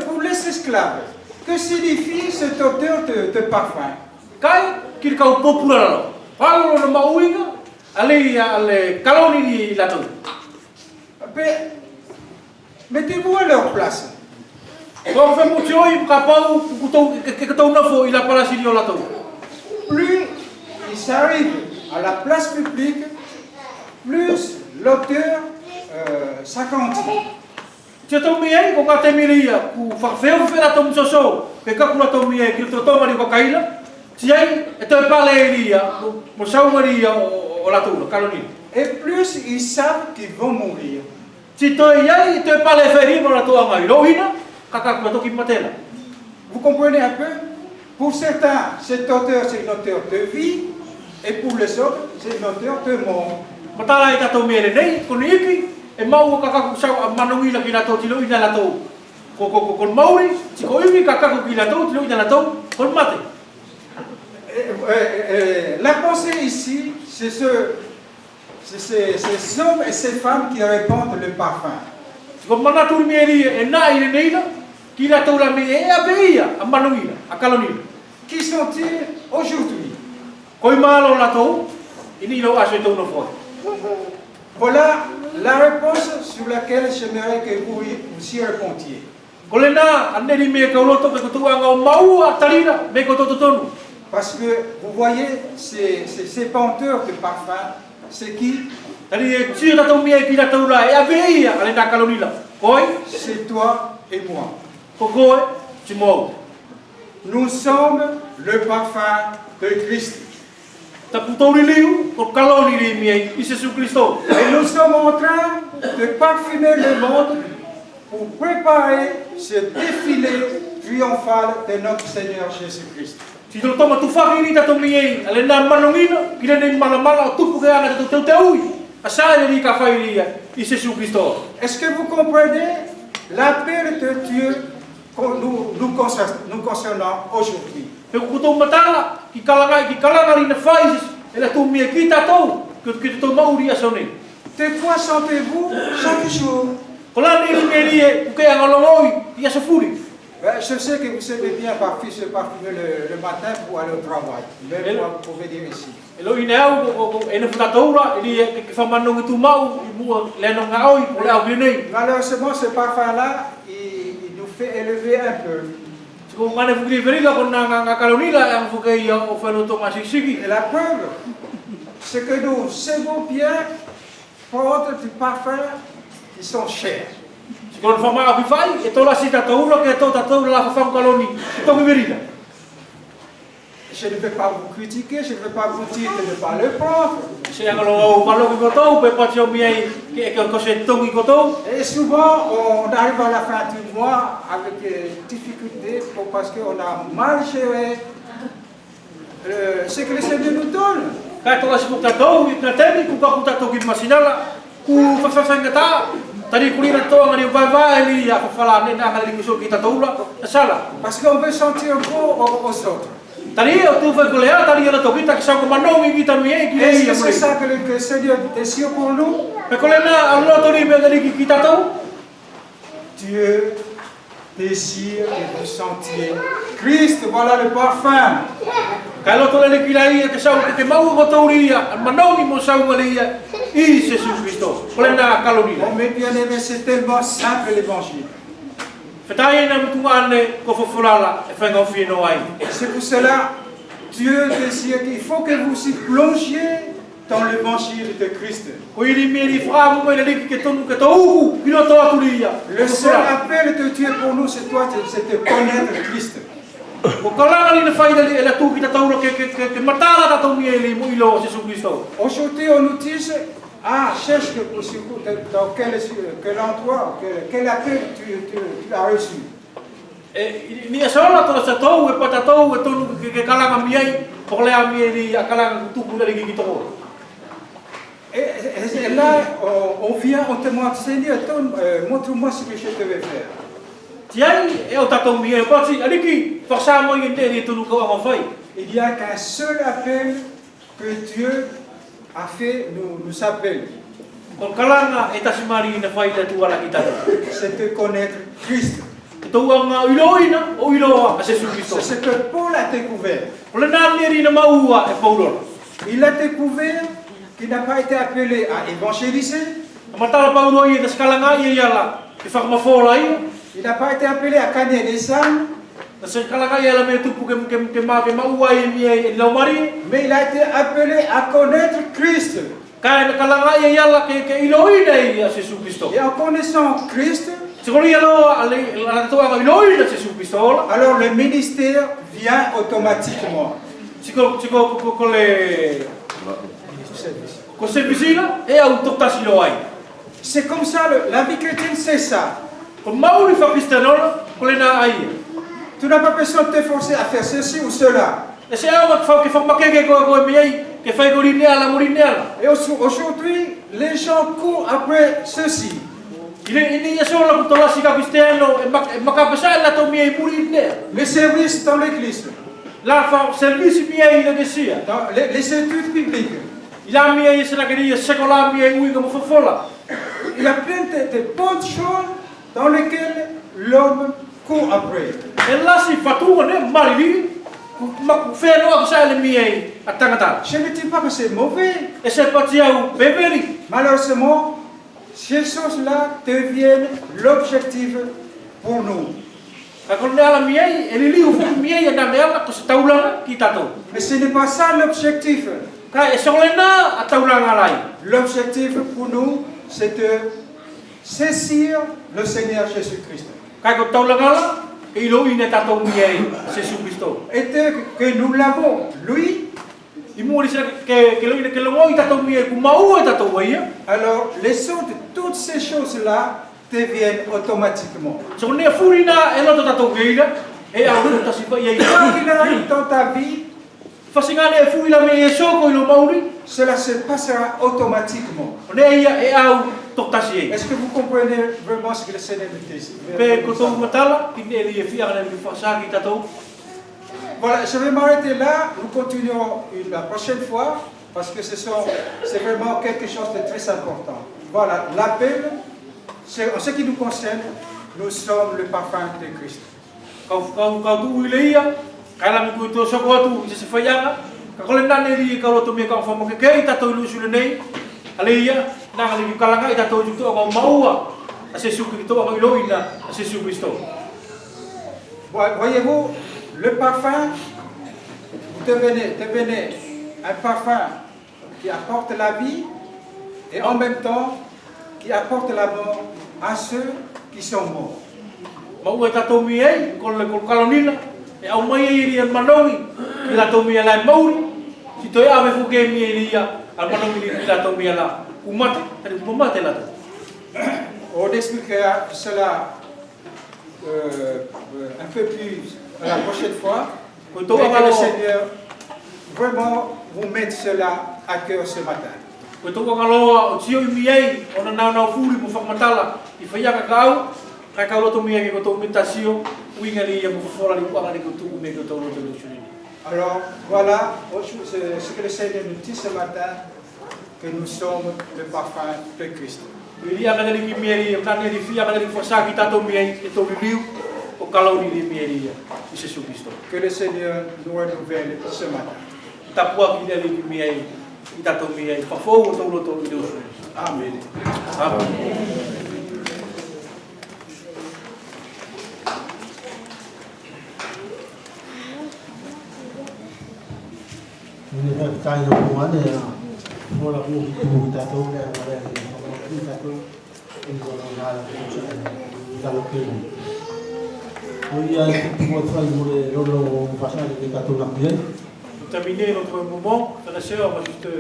pour les esclaves, que signifie cette odeur de parfum? Kai kir kau popular. Palo no mauinga ale kaloni la tu. Mettez-vous à leur place. Kau fe mo tioi kapau que tau na fo ila para sinio la tu. Plus ils arrivent à la place publique, plus l'odeur s'agrandit. Tia tau mi ai ko ka te miria ku fa feo fe la tau soso. Pe ka ku la tau mi ai ki to tau mari ko kaila. Tiai e te pale elia mo sau maria o la tu kaloni. Et plus ils savent qu'ils vont mourir. Si toi iai te pale feri mo la tu ngai roina kaka ku to ki matela. Vous comprenez un peu? Pour certains, cette odeur, c'est une odeur de vie, et pour les autres, c'est une odeur de mort. Matala ita tau mere nei ko niki e mau kaka ku sau manongi la ki la to tilo ina la to. Ko mauri si ko imi kaka ku ki la to tilo ina la to ko mate. La pensée ici, c'est ces hommes et ces femmes qui répandent le parfum. Ko mana tu meri e na ile nei la ki la to la me e aveia a manongi a kaloni. Qui sont-ils aujourd'hui? Ko malo la to ini lo aso to no fo. Voilà la réponse sur laquelle j'aimerais que vous y répondiez. Ko le na ande ni me ka loto pe ko tu anga o mau a talina me ko to tonu. Parce que vous voyez, ces penteurs de parfum, c'est qui? C'est toi et moi. Nous sommes le parfum de Christ. Et nous sommes en train de parfumer le monde pour préparer ce défilé triomphal de notre Seigneur Jésus-Christ. Si tu toma tu whakiri ta tomi ei, ale nā manongina, ki rene malamala o tupu ke ana te te ui, a sāre ri ka whairia i Jésus Christo. Est-ce que vous comprenez l'appel de Dieu nous concernant aujourd'hui? Pe kuto matala, ki kalanga ri na whaisis, e la tomi e ki tatou, ki te mauri a sone. De quoi chantez-vous chaque jour? Ko la ni ri e, ke anga longoi, i a safuri. Je sais que vous aimez bien se parfumer le matin pour aller au travail. Mais moi, vous pouvez dire ici. Malheureusement, ce parfum-là, il nous fait élever un peu. Et la preuve, c'est que nous savons bien prendre du parfum qui sont chers. Je ne vais pas vous critiquer, je ne vais pas vous dire de ne pas le prendre. Et souvent, on arrive à la fin du mois avec des difficultés parce qu'on a mal géré ce que le Seigneur nous donne. Parce qu'on veut sentir bon aux autres. Est-ce que c'est ça que le Seigneur désire pour nous? Dieu désire que vous sentiez Christ, voilà le parfum. Oh, mes bien-aimés, c'est tellement simple l'évangile. C'est pour cela Dieu désire qu'il faut que vous y plongiez dans l'évangile de Christ. Le seul appel de Dieu pour nous, c'est de connaître Christ. Aujourd'hui, on nous dit, cherche dans quel endroit, quel appel tu as reçu. Et là, on vient, on te demande, Seigneur, montre-moi ce que je devais faire. Il n'y a qu'un seul appel que Dieu a fait, nous appelle. C'est de connaître Christ. tuanga iloina o iloa a Jésus Christ. C'est ce que Paul a découvert. O le nani na maua e Paulo. Il a découvert qu'il n'a pas été appelé à évangéliser. Matala Paulo ia deskalanga ia la e whakamafola ia. Il n'a pas été appelé à gagner des âmes. Na se kalanga ia la me tupu ke maua ia mi e laumari. Mais il a été appelé à connaître Christ. Kaya na kalanga ia la ke iloina ia a Jésus Christ. Et en connaissant Christ, Sikolo ia loa ala toanga iloina Jésus Christ. alors le ministère vient automatiquement. Ko le ko se visila e au totasi loai. C'est comme ça, la vie chrétienne, c'est ça. Ko mauri fa kristanola ko le na ai. Tu n'as pas besoin de t'efforcer à faire ceci ou cela. E se au fa ke fa makeke ko mi ai ke fa ko rinea la morinea. Et aujourd'hui, les gens courent après ceci. Ini ia sola ko tola sika kristano e makapesa la to mi ai morinea. Le service dans l'église, La fa service mi ai na desia. dans les études bibliques. Il a mi ai se la que secola mi ai ui ko fofola. Il y a plein de bonnes choses dans lesquelles l'homme court après. E la si fatunga ne marili ma fe no sa le mi ai atangata. Je ne dis pas que c'est mauvais. E se patiau beberi. Malheureusement, ces choses-là deviennent l'objectif pour nous. Ka ko ne ala mi ai e li u fu mi ai na mea ko se taulanga ki tato. Mais ce n'est pas ça l'objectif. Ka e solena a taulanga lai. L'objectif pour nous, c'est de saisir le Seigneur Jésus-Christ. Ka ko taulanga la e ilo ine tato mi ai Jésus Christo. Et dès que nous l'avons, lui, I mo se ke lo ine ke lo i tato mi ai ku mau e tato ia. alors les autres, toutes ces choses-là deviennent automatiquement. So ne furina e lo tato geira e au ta si fa ia. Quoi qu'il arrive dans ta vie, Fasingane e fuila me e soko i lo mauri. cela se passera automatiquement. Ne ia e au totasi e. Est-ce que vous comprenez vraiment ce que le Seigneur nous dit? Pe ko to matala ki ne li e fia na mi fa sa ki tato. Voilà, je vais m'arrêter là. Nous continuerons la prochaine fois parce que c'est vraiment quelque chose de très important. Voilà, l'appel, en ce qui nous concerne, nous sommes le parfum de Christ. Kau tu ileia, kala mi ku to soko atu se faianga. Ka kole nane ri ka lo to me ka fa mo ke i tato lu sule nei. Aleia, na ali ki kalanga i tato ju to ka maua. A se su ki to ka iloina, a se su Cristo. Voyez-vous, le parfum, vous devenez un parfum qui apporte la vie et en même temps qui apporte la mort à ceux qui sont morts. Mau e tato mi ai, ko le ko kalonila, e au mai e ri al manoi, i la to mi ala mauri, si to ave fu ke mi ri al manoi li la to mi ala, ku mate, tari ku mate la to. On expliquera cela un peu plus la prochaine fois. Ko Mais to que le alo, Seigneur vraiment vous mette cela à cœur ce matin. ko to alo o tio mi ai, ona na furi mo fa matala, i fa ya ka kau lo to mi ai ko to mitasio, winga li ya mo fora li ku ala ko tu me ko to lo to suni. Alors voilà ce que le Seigneur nous dit ce matin, que nous sommes le parfum de Christ. Ili anga ni ki mi ai, ka ni fi anga ni fa sa ki tato mi ai, e to riu o kalau ni mi ai ya, Jesus Cristo. Que le Seigneur nous renouvelle ce matin. Tapua ki ni mi ai, i tato mi ai, fa fo to lo to Deus. Amen. Amen. Ini kan kai no mana ya. Mola ku kita tu dah ada kita tu ini kalau ada kita lebih. Oh iya, buat saya mulai lolo pasal kita tu nak dia. Terminé notre moment, frères et sœurs, on va juste